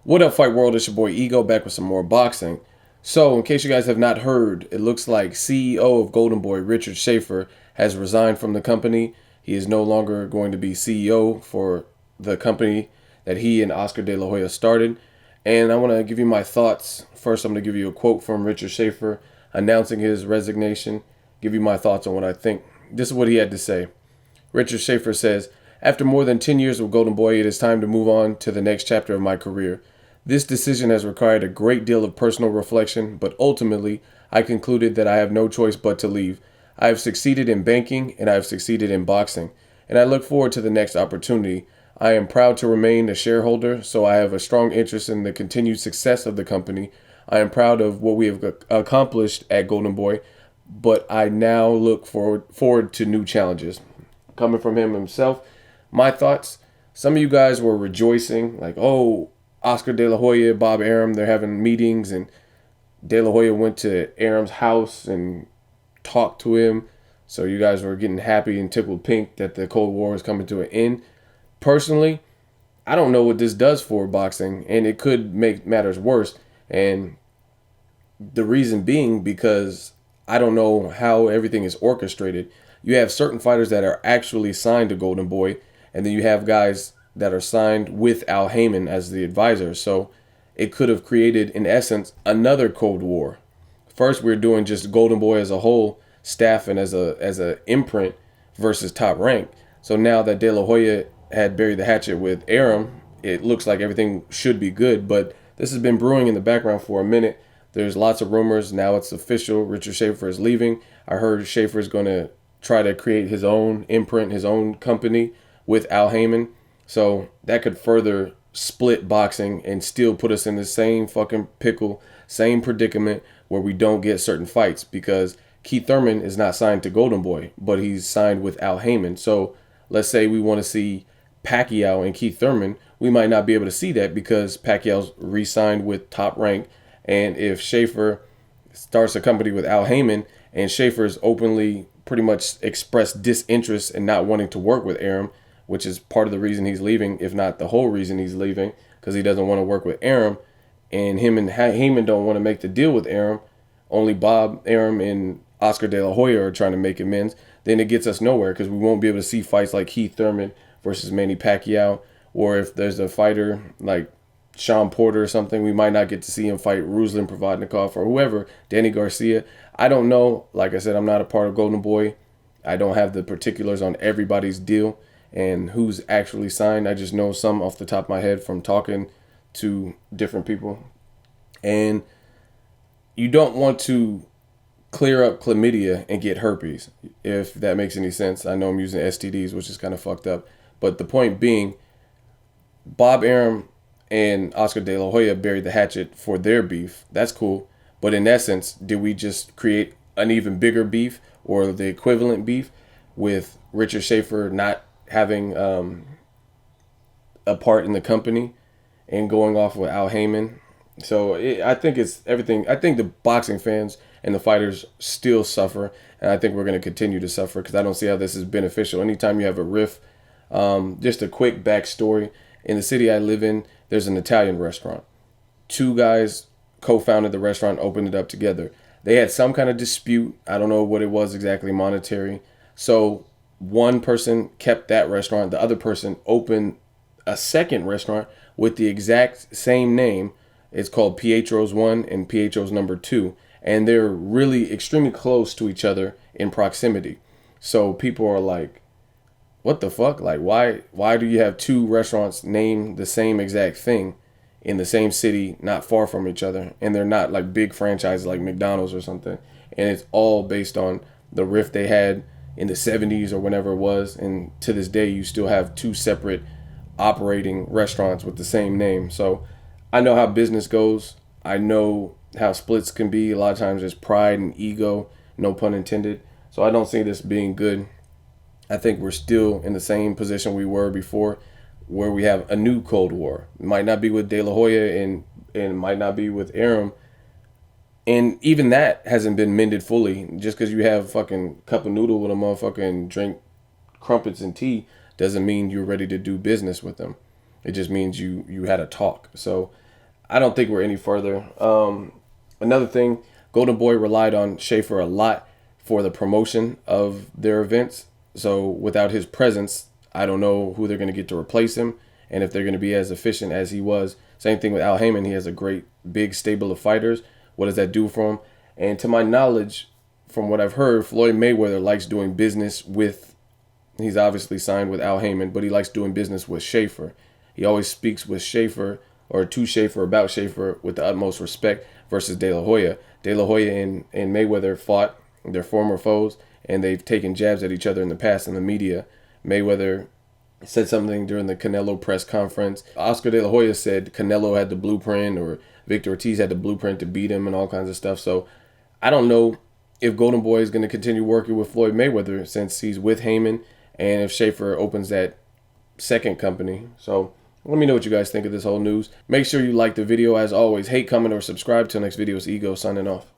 What up, Fight World? It's your boy Ego back with some more boxing. So, in case you guys have not heard, it looks like CEO of Golden Boy, Richard Schaefer, has resigned from the company. He is no longer going to be CEO for the company that he and Oscar De La Hoya started. And I want to give you my thoughts. First, I'm going to give you a quote from Richard Schaefer announcing his resignation, give you my thoughts on what I think. This is what he had to say. Richard Schaefer says, "After more than 10 years with Golden Boy, it is time to move on to the next chapter of my career. This decision has required a great deal of personal reflection, but ultimately, I concluded that I have no choice but to leave. I have succeeded in banking and I have succeeded in boxing, and I look forward to the next opportunity. I am proud to remain a shareholder, so I have a strong interest in the continued success of the company. I am proud of what we have accomplished at Golden Boy, but I now look forward to new challenges." Coming from him himself, my thoughts, some of you guys were rejoicing, like, oh, Oscar De La Hoya, Bob Arum, they're having meetings, and De La Hoya went to Arum's house and talked to him. So you guys were getting happy and tickled pink that the Cold War is coming to an end. Personally, I don't know what this does for boxing, and it could make matters worse. And the reason being because I don't know how everything is orchestrated. You have certain fighters that are actually signed to Golden Boy, and then you have guys that are signed with Al Heyman as the advisor. So it could have created, in essence, another Cold War. First, we're doing just Golden Boy as a whole, staff and as a imprint versus Top Rank. So now that De La Hoya had buried the hatchet with Arum, it looks like everything should be good. But this has been brewing in the background for a minute. There's lots of rumors. Now it's official. Richard Schaefer is leaving. I heard Schaefer is going to try to create his own imprint, his own company with Al Heyman. So that could further split boxing and still put us in the same fucking pickle, same predicament where we don't get certain fights because Keith Thurman is not signed to Golden Boy, but he's signed with Al Heyman. So let's say we want to see Pacquiao and Keith Thurman, we might not be able to see that because Pacquiao's re-signed with Top Rank. And if Schaefer starts a company with Al Heyman and Schaefer's openly pretty much expressed disinterest in not wanting to work with Arum, which is part of the reason he's leaving, if not the whole reason he's leaving, because he doesn't want to work with Arum, and him and Heyman don't want to make the deal with Arum. Only Bob Arum and Oscar De La Hoya are trying to make amends. Then it gets us nowhere because we won't be able to see fights like Keith Thurman versus Manny Pacquiao, or if there's a fighter like Sean Porter or something, we might not get to see him fight Ruslan Provodnikov or whoever, Danny Garcia. I don't know. Like I said, I'm not a part of Golden Boy. I don't have the particulars on everybody's deal and who's actually signed. I just know some off the top of my head from talking to different people. And you don't want to clear up chlamydia and get herpes, if that makes any sense. I know I'm using STDs, which is kind of fucked up. But the point being, Bob Arum and Oscar De La Hoya buried the hatchet for their beef. That's cool. But in essence, did we just create an even bigger beef or the equivalent beef with Richard Schaefer not having a part in the company and going off with Al Heyman? So I think it's everything. I think the boxing fans and the fighters still suffer, and I think we're going to continue to suffer because I don't see how this is beneficial. Anytime you have a riff, just a quick backstory. In the city I live in, there's an Italian restaurant. Two guys co-founded the restaurant, opened it up together. They had some kind of dispute. I don't know what it was exactly, monetary. So one person kept that restaurant. The other person opened a second restaurant with the exact same name. It's called Pietro's 1 and Pietro's number 2. And they're really extremely close to each other in proximity. So people are like, what the fuck? Like, why do you have two restaurants named the same exact thing in the same city, not far from each other? And they're not like big franchises like McDonald's or something. And it's all based on the rift they had in the 70s or whenever it was. And to this day, you still have two separate operating restaurants with the same name. So I know how business goes. I know how splits can be. A lot of times there's pride and ego, no pun intended. So I don't see this being good. I think we're still in the same position we were before, where we have a new Cold War. It might not be with De La Hoya and might not be with Arum. And even that hasn't been mended fully. Just because you have fucking cup of noodle with a motherfucking drink crumpets and tea doesn't mean you're ready to do business with them. It just means you had a talk. So I don't think we're any further. Another thing, Golden Boy relied on Schaefer a lot for the promotion of their events. So without his presence, I don't know who they're going to get to replace him and if they're going to be as efficient as he was. Same thing with Al Heyman. He has a great big stable of fighters. What does that do for him? And to my knowledge, from what I've heard, Floyd Mayweather likes doing business with, he's obviously signed with Al Heyman, but he likes doing business with Schaefer. He always speaks with Schaefer or to Schaefer about Schaefer with the utmost respect versus De La Hoya. De La Hoya and Mayweather fought their former foes, and they've taken jabs at each other in the past in the media. Mayweather said something during the Canelo press conference. Oscar De La Hoya said Canelo had the blueprint or Victor Ortiz had the blueprint to beat him and all kinds of stuff. So I don't know if Golden Boy is going to continue working with Floyd Mayweather since he's with Heyman and if Schaefer opens that second company. So let me know what you guys think of this whole news. Make sure you like the video. As always, hate, comment, or subscribe. Till next video, it's Ego signing off.